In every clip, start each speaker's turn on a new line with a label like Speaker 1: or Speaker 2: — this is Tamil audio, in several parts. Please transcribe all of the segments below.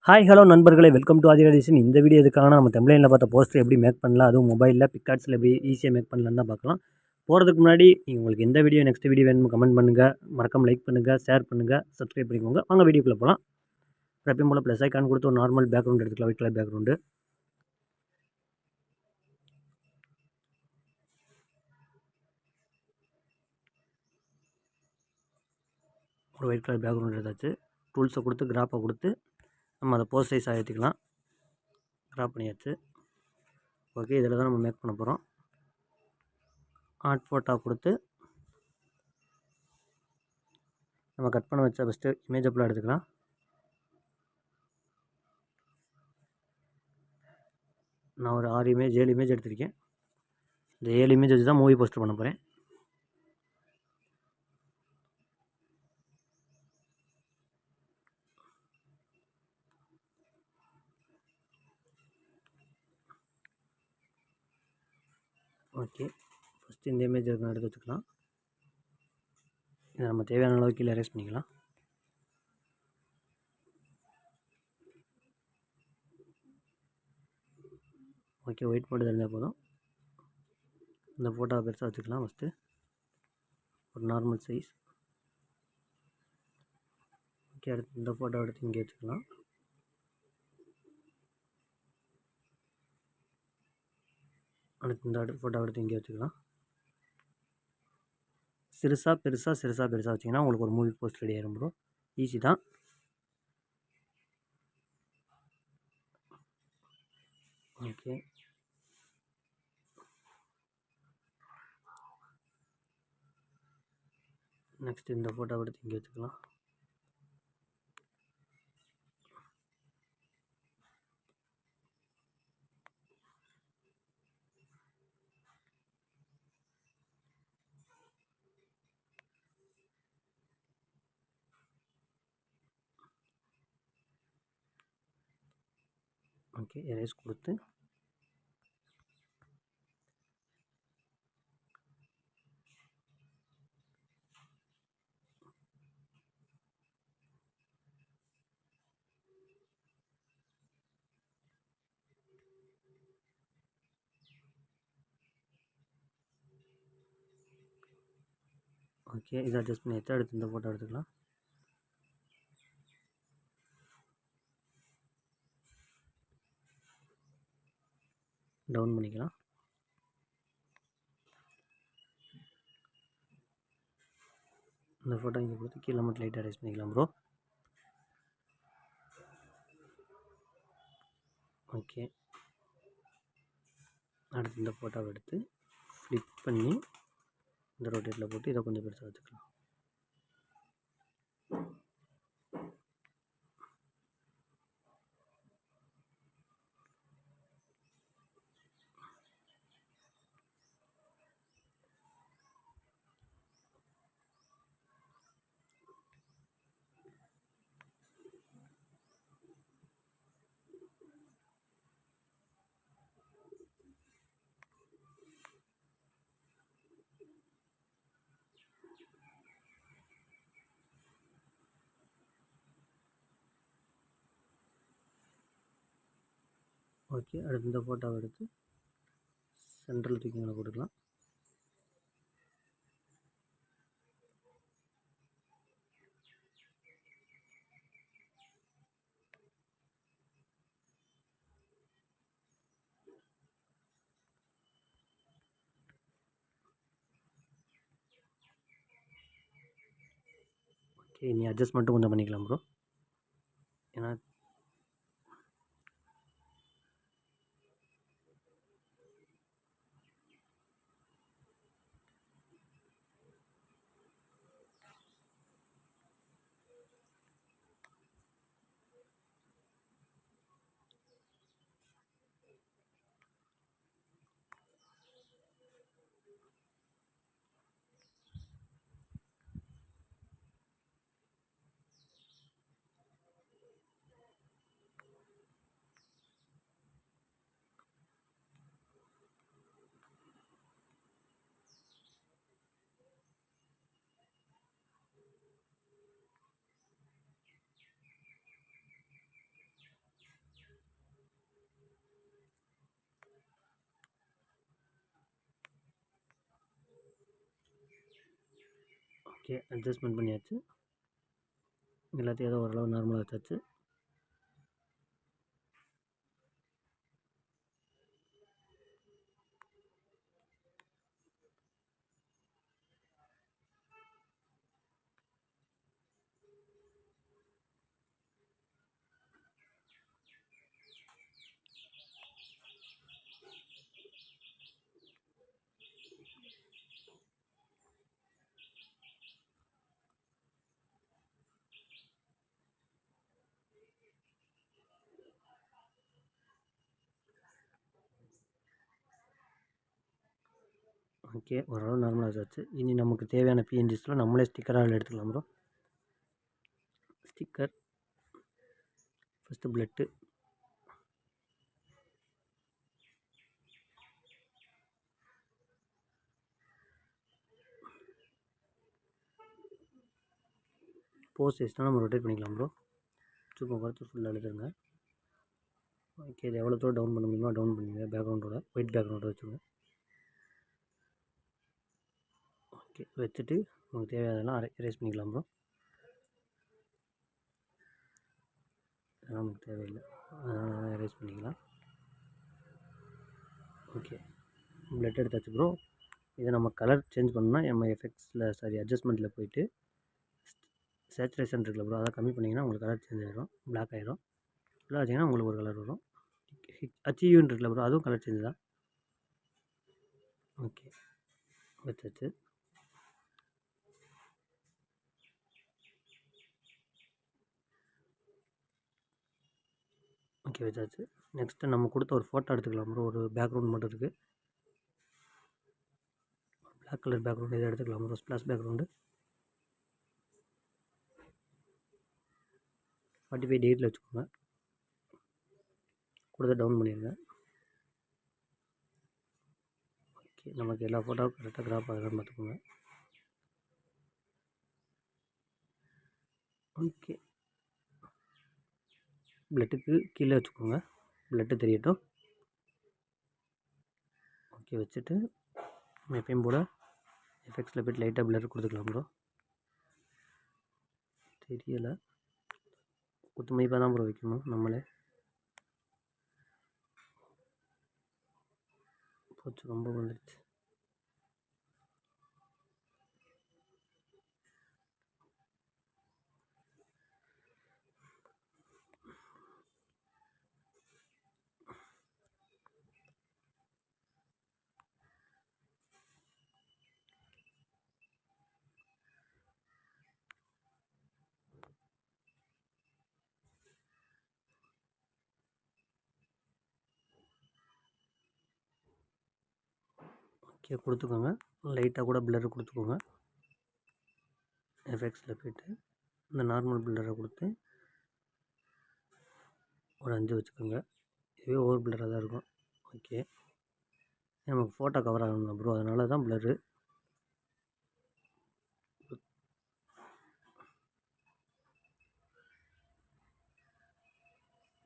Speaker 1: ஹாய் ஹலோ நண்பர்களே, வெல்கம் டு ஆதிராஜேஷன். இந்த வீடியோ எதுக்காகனா நம்ம தமிழ்லைனில் பார்த்த போஸ்டர் எப்படி மேக் பண்ணலாம், அதுவும் மொபைலில் பிக்கார்ட்ஸில் எப்படி ஈஸியாக மேக் பண்ணலான்னு தான் பார்க்கலாம். போகிறதுக்கு முன்னாடி உங்களுக்கு எந்த வீடியோ நெக்ஸ்ட் வீடியோ வேணுமோ கமெண்ட் பண்ணுங்கள், மறக்காம லைக் பண்ணுங்கள், ஷேர் பண்ணுங்கள், சப்ஸ்கிரைப் பண்ணிக்கோங்க. வாங்க வீடியோக்குள்ளே போகலாம். எப்பயும் போல் ப்ளஸ் ஐக்கான் கொடுத்து ஒரு நார்மல் பேக்ரவுண்ட் எடுத்துக்கலாம், ஒயிட் கலர் பேக்ரவுண்டு. ஒரு ஒயிட் கலர் பேக்ரவுண்ட் எடுத்தாச்சு. டூல்ஸை கொடுத்து கிராப்பை கொடுத்து நம்ம அதை போஸ்ட் சைஸாக ஏற்றிக்கலாம். கிராப் பண்ணியாச்சு. ஓகே, இதில் தான் நம்ம மேக் பண்ண போகிறோம். ஆர்ட் ஃபோட்டோ கொடுத்து நம்ம கட் பண்ண வச்சா ஃபஸ்ட்டு இமேஜ் அப்லாம் எடுத்துக்கலாம். நான் ஒரு 7 இமேஜ் எடுத்திருக்கேன். இந்த 7 இமேஜ் வச்சு தான் மூவி போஸ்டர் பண்ண போகிறேன். ஓகே, ஃபஸ்ட்டு இந்த இமேஜ் எடுத்து வச்சுக்கலாம். இதை நம்ம தேவையான அளவுக்கு கீழே எரேஸ் பண்ணிக்கலாம். ஓகே, ஒயிட் மட்டும் தெரிஞ்சால் போதும். இந்த ஃபோட்டோவை பெருசாக வச்சுக்கலாம். ஃபஸ்ட்டு ஒரு நார்மல் சைஸ். ஓகே, அடுத்து இந்த ஃபோட்டோ எடுத்து இங்கே வச்சுக்கலாம். அடுத்து இந்த ஃபோட்டோ எடுத்து இங்கே வச்சுக்கலாம். சிறுசாக பெருசாக வச்சிங்கன்னா உங்களுக்கு ஒரு மூவி போஸ்ட் ரெடி ஆகிடும் ப்ரோ. ஈஸி தான். ஓகே, நெக்ஸ்ட் இந்த ஃபோட்டோ எடுத்து இங்கே வச்சுக்கலாம். ஓகே, எரேஸ் கொடுத்து ஓகே, இதை அட்ஜஸ்ட் பண்ணி வச்சா அடுத்து இந்த ஃபோட்டோ எடுத்துக்கலாம். டவுன் பண்ணிக்கலாம். இந்த ஃபோட்டோ இங்கே கொடுத்து கீழே மட்டும் லைட்டாக எரேஸ் பண்ணிக்கலாம் ப்ரோ. ஓகே, அடுத்து இந்த ஃபோட்டோவை எடுத்து ஃப்ளிப் பண்ணி இந்த ரொட்டேட்டில் போட்டு இதை கொஞ்சம் பெருசாக வச்சுக்கலாம். ஓகே, அடுத்து இந்த ஃபோட்டோவை எடுத்து சென்ட்ரல் தூக்கி மேலே போட்டுக்கலாம். ஓகே, நீ அட்ஜஸ்ட் மட்டும் கொஞ்சம் பண்ணிக்கலாம் ப்ரோ. ஏன்னா ஓகே, அட்ஜஸ்ட்மெண்ட் பண்ணியாச்சு. எல்லாத்தையும் ஏதோ ஓரளவு நார்மலாக வச்சாச்சு. ஓகே, ஓரளவு நார்மலாக வச்சாச்சு. இனி நமக்கு தேவையான பிஎன்ஜிஸ்லாம் நம்மளே ஸ்டிக்கராக எடுத்துக்கலாம் ப்ரோ. ஸ்டிக்கர் ஃபஸ்ட்டு பிளட்டு, போஸ்ட் சைஸ்னால் நம்ம ரொட்டேட் பண்ணிக்கலாம் ப்ரோ. சும்மா பார்த்து ஃபுல்லாக எழுதுருங்க. ஓகே, இது எவ்வளோ தூரம் டவுன் பண்ண முடியுமோ டவுன் பண்ணுங்க. பேக்ரவுண்டோட ஒயிட் பேக்ரவுண்டோட வச்சுங்க. ஓகே, வச்சுட்டு நமக்கு தேவையானதெல்லாம் எரேஸ் பண்ணிக்கலாம் ப்ரோ. அதெல்லாம் நமக்கு தேவையில்லை, அதனால் எரேஸ் பண்ணிக்கலாம். ஓகே, பிளட் எடுத்தாச்சு ப்ரோ. இதை நம்ம கலர் சேஞ்ச் பண்ணோம்னா நம்ம அட்ஜஸ்ட்மெண்ட்டில் போயிட்டு சேச்சுரேஷன் இருக்குல்ல ப்ரோ, அதை கம்மி பண்ணிங்கன்னா உங்களுக்கு கலர் சேஞ்ச் ஆகிடும், பிளாக் ஆகிடும். ஃபுல்லாக வச்சிங்கன்னா உங்களுக்கு ஒரு கலர் வரும். HUன்னு இருக்குல்ல ப்ரோ, அதுவும் கலர் சேஞ்ச் தான். ஓகே, வச்சாச்சு. ஓகே, வச்சாச்சு. நெக்ஸ்ட்டு நம்ம கொடுத்த ஒரு ஃபோட்டோ எடுத்துக்கலாம் ப்ரோ. ஒரு பேக்ரவுண்ட் மட்டும் இருக்குது, பிளாக் கலர் பேக்ரவுண்டு. இதை எடுத்துக்கலாம் ப்ரோ, ஸ்ப்ளாஷ் பேக்ரவுண்டு. 45 டிகிரியில் வச்சுக்கோங்க. கொடுத்து டவுன் பண்ணிடுங்க. ஓகே, நமக்கு எல்லா ஃபோட்டோவும் கரெக்டாக கிராப் ஆகுதான்னு பார்த்துக்கோங்க. ஓகே, பிளட்டுக்கு கீழே வச்சுக்கோங்க, பிளட்டு தெரியட்டும். ஓகே, வச்சுட்டு எப்பயும் போல் எஃபெக்ட்ஸில் போய்ட்டு லைட்டாக பிளர் கொடுத்துக்கலாம் ப்ரோ. தெரியலை, குத்துமைப்பாக தான் ப்ரோ வைக்கணும் நம்மளே. போச்சு, ரொம்ப வந்துடுச்சு. ஓகே, கொடுத்துக்கோங்க. லைட்டாக கூட பிளர் கொடுத்துக்கோங்க. எஃபெக்ட்ஸில் போய்ட்டு இந்த நார்மல் பிளரை கொடுத்து ஒரு 5 வச்சுக்கோங்க. இதுவே ஓவர் பிளராக தான் இருக்கும். ஓகே, நமக்கு ஃபோட்டோ கவர் ஆகணும் ப்ரோ, அதனால தான் பிளரு.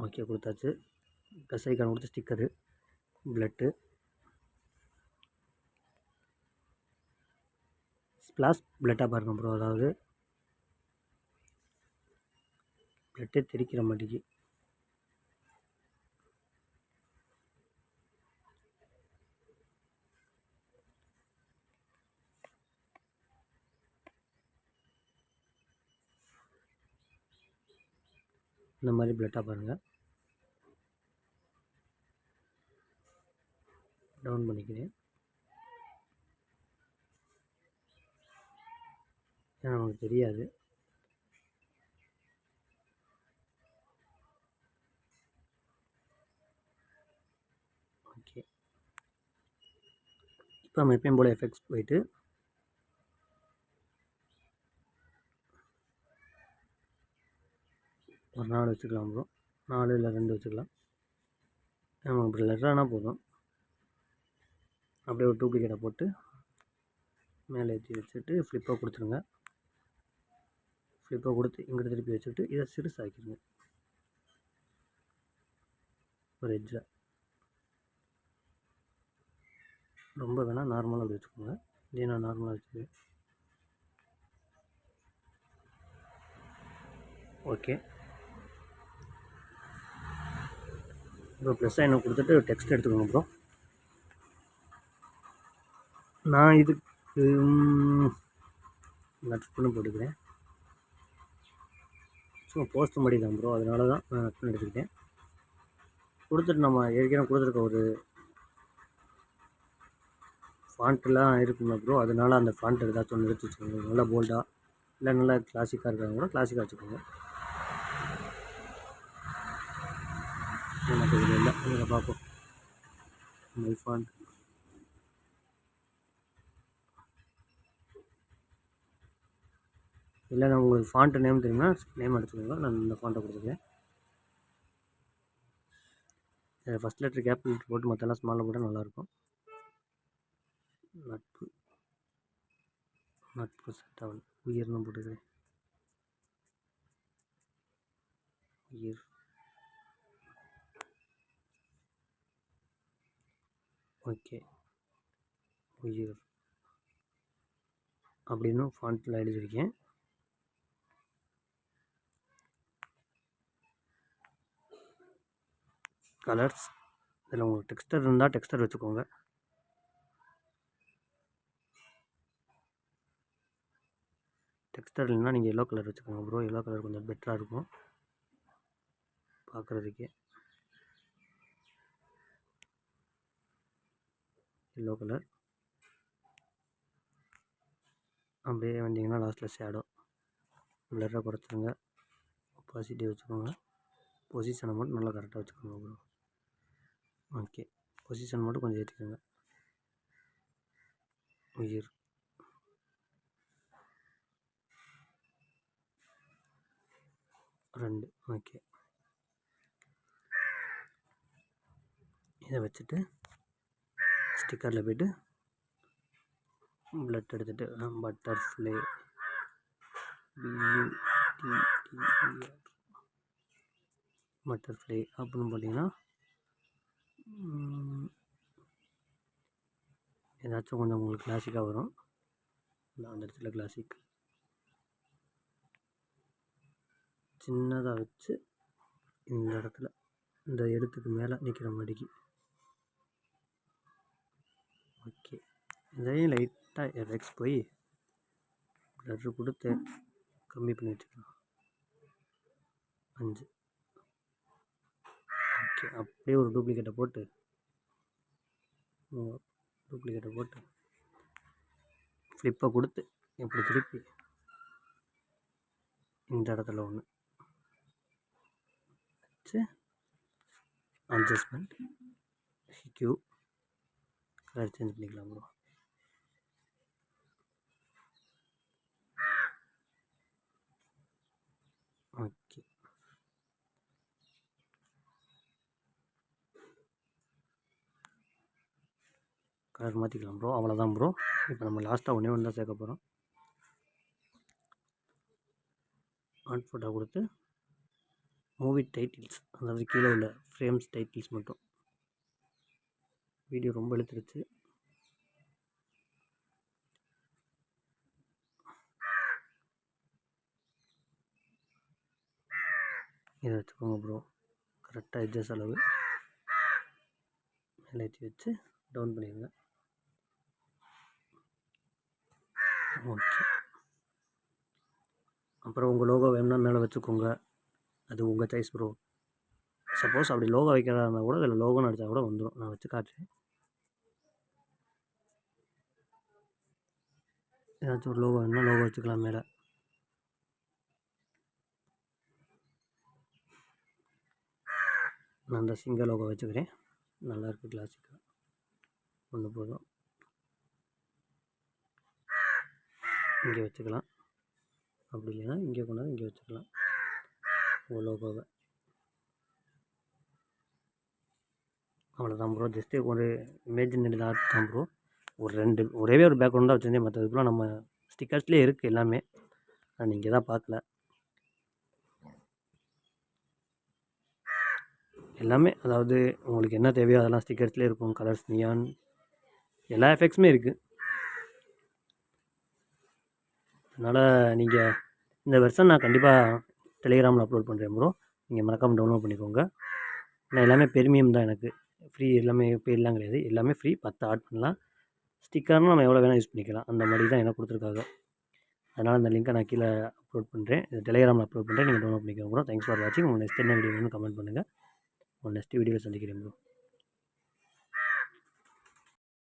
Speaker 1: ஓகே, கொடுத்தாச்சு. ப்ளஸ் ஐக்கான் கொடுத்து ஸ்டிக்கரு, பிளட்டு, ஸ்ப்ளாஷ் பிளட்டாக பாருங்கள் ப்ரோ. அதாவது பிளட்டே தெரிக்கிற மாட்டேங்கி. இந்த மாதிரி பிளட்டாக பாருங்கள். டவுன் பண்ணிக்கிறேன், ஏன்னா நமக்கு தெரியாது. ஓகே, இப்போ நம்ம எப்பயும் போல் எஃபெக்ட்ஸ் போயிட்டு ஒரு 4 வச்சுக்கலாம் ப்ரோ. 4 இல்லை 2 வச்சுக்கலாம். நமக்கு இப்படி லெட்டரானால் போதும். அப்படியே ஒரு டூப்ளிகேட்டை போட்டு மேலே ஏற்றி வச்சுட்டு ஃப்ளிப்பை கொடுத்துருங்க. ஃப்ளிப்பை கொடுத்து இங்கிட்ட திருப்பி வச்சுட்டு இதை சிறுசாக்கிடுங்க ஒரு எட்ஜில். ரொம்ப வேணால் நார்மலாக அப்படி வச்சுக்கோங்க. இதே நான் நார்மலாக வச்சுருக்கேன். ஓகே. இப்போ ப்ளஸ் சைனை கொடுத்துட்டு டெக்ஸ்ட் எடுத்துக்கோங்க ப்ரோ. நான் இதுக்கு நட்புன்னு போட்டுக்கிறேன். சும்மா போஸ்ட் மாதிரி தான் ப்ரோ, அதனால தான் நான் நட்புன்னு எடுத்துக்கிட்டேன். கொடுத்துட்டு நம்ம ஏற்கனவே கொடுத்துருக்க ஒரு ஃபாண்ட்லாம் இருக்குங்க ப்ரோ, அதனால அந்த ஃபாண்ட் ஏதாச்சும் ஒன்று எடுத்து வச்சுக்கோங்க. நல்லா போல்டாக இல்லை நல்லா கிளாசிக்காக இருக்காங்க கூட கிளாசிக்காக வச்சுக்கோங்க. எனக்கு இதில் இல்லை, இதில் பார்ப்போம். மை ஃபாண்ட் இல்லை, நான் உங்களுக்கு ஃபாண்ட்டு நேம் தெரியுமா, நேம் எடுத்துக்கோங்க. நான் இந்த ஃபாண்ட்டை கொடுத்துருக்கேன். ஃபஸ்ட் லெட்டர் கேபிட்டல் லெட்டர் போட்டு மற்றெல்லாம் ஸ்மாலில் போட்டால் நல்லாயிருக்கும். நட்பு நட்பு செட் ஆகல, உயிர்னு போட்டுக்கிறேன். உயிர். ஓகே, உயிர் அப்படின்னு ஃபாண்ட்டில் எழுதியிருக்கேன். கலர்ஸ், இதில் உங்களுக்கு டெக்ஸ்டர் இருந்தால் டெக்ஸ்டர் வச்சுக்கோங்க. டெக்ஸ்டர் இல்லைன்னா நீங்கள் எல்லோ கலர் வச்சுக்கோங்க ப்ரோ. எல்லோ கலர் கொஞ்சம் பெட்டராக இருக்கும் பார்க்குறதுக்கே. Yellow colour. அப்படியே வந்தீங்கன்னா லாஸ்ட்டில் ஷேடோ. பிளரை குறைச்சிருங்க, பாசிட்டிவ் வச்சுக்கோங்க. பொசிஷனை மட்டும் நல்லா கரெக்டாக வச்சுக்கோங்க ப்ரோ. ஓகே, பொசிஷன் மட்டும் கொஞ்சம் ஏற்றிக்கோங்க. உயிர். ரெண்டு. ஓகே, இதை வச்சுட்டு ஸ்டிக்கரில் போய்ட்டு பிளட் எடுத்துகிட்டு பட்டர்ஃப்ளை பட்டர்ஃப்ளை அப்படின்னு போட்டிங்கன்னா ஏதாச்சும் கொஞ்சம் உங்களுக்கு கிளாசிக்காக வரும். அந்த இடத்துல கிளாசிக் சின்னதாக வச்சு இந்த இடத்துல இந்த எழுத்துக்கு மேலே நிற்கிற மாதிரிக்கு. ஓகே, இதையும் லைட்டாக எஃபெக்ட்ஸ் போய் பிளர் கொடுத்து கம்மி பண்ணி வச்சுக்கலாம். 5. ஓகே, அப்படியே ஒரு டூப்ளிகேட்டை போட்டு ஃப்ளிப்பை கொடுத்து இப்படி திருப்பி இந்த இடத்துல ஒன்று வச்சு அட்ஜஸ்ட்மெண்ட் ஹிக்யூ கலர் சேஞ்ச் பண்ணிக்கலாம் ப்ரோ. ஓகே, கலர் மாற்றிக்கலாம் ப்ரோ. அவ்வளோதான் ப்ரோ. இப்போ நம்ம லாஸ்ட்டாக ஒன்றே தான் சேர்க்க போகிறோம். ஆட் ஃபோட்டோ கொடுத்து மூவி டைட்டில்ஸ், அதாவது கீழே உள்ள ஃப்ரேம்ஸ் டைட்டில்ஸ் மட்டும். வீடியோ ரொம்ப இழுத்துருச்சு. இதை வச்சுக்கோங்க ப்ரோ. கரெக்டாக எட்ஜஸ் அளவு மேலே ஏற்றி வச்சு டவுன் பண்ணிடுங்க. ஓகே, அப்புறம் உங்கள் லோகோ வேணும்னா மேலே வச்சுக்கோங்க, அது உங்கள் சாய்ஸ் ப்ரோ. சப்போஸ் அப்படி லோகோ வைக்கிறதா இருந்தால் கூட இதில் லோகோன்னு அடித்தா கூட வந்துடும். நான் வச்சு காட்டுறேன். ஏதாச்சும் ஒரு லோகோ வேணும்னா லோகோ வச்சுக்கலாம் மேலே. நான் அந்த சிங்கிள் லோகோ வச்சுக்கிறேன். நல்லாயிருக்கு, கிளாசிக்காக ஒன்று போதும். இங்கே வச்சுக்கலாம், அப்படி இல்லைன்னா இங்கே கொண்டாந்து இங்கே வச்சுக்கலாம் உங்கள் லோகோவை. அவ்வளோதான் ப்ரோ. ஜஸ்ட்டு ஒரு இமேஜினரி ஆர்ட் தான் ப்ரோ. ஒரே ஒரு பேக்ரவுண்ட் தான் வச்சுருந்தேன். மற்றதுக்குலாம் நம்ம ஸ்டிக்கர்ஸ்லேயே இருக்குது எல்லாமே. நான் நீங்கள் தான் பார்க்கல. எல்லாமே அதாவது உங்களுக்கு என்ன தேவையோ அதெல்லாம் ஸ்டிக்கர்ஸ்லேயே இருக்கும். கலர்ஸ், நியான், எல்லா எஃபெக்ட்ஸுமே இருக்குது. அதனால் நீங்கள் இந்த வெர்ஷன் நான் கண்டிப்பாக டெலிகிராமில் அப்லோட் பண்ணுறேன் ப்ரோ. நீங்கள் மறக்காமல் டவுன்லோட் பண்ணிக்கோங்க. ஏன்னா எல்லாமே பெர்மியம் தான், எனக்கு ஃப்ரீ எல்லாமே பெய்ட்லாம் கிடையாது, எல்லாமே ஃப்ரீ. 10 ஆட் பண்ணலாம். ஸ்டிக்கர்னால் நம்ம எவ்வளோ வேணால் யூஸ் பண்ணிக்கலாம், அந்த மாதிரி தான் எனக்கு கொடுத்துருக்காங்க. அதனால் அந்த லிங்க்கை நான் கீழே அப்லோட் பண்ணுறேன், இது டெலிகிராமில் அப்லோட் பண்ணுறேன், நீங்கள் டவுன்லோட் பண்ணிக்கோங்க ப்ரோ. தேங்க்ஸ் ஃபார் வாட்சிங். உங்கள் நெக்ஸ்ட் என்ன வீடியோ வேணும்னு கமெண்ட் பண்ணுங்கள். உங்கள் நெக்ஸ்ட் வீடியோவில் சந்திக்கிறேன் ப்ரோ.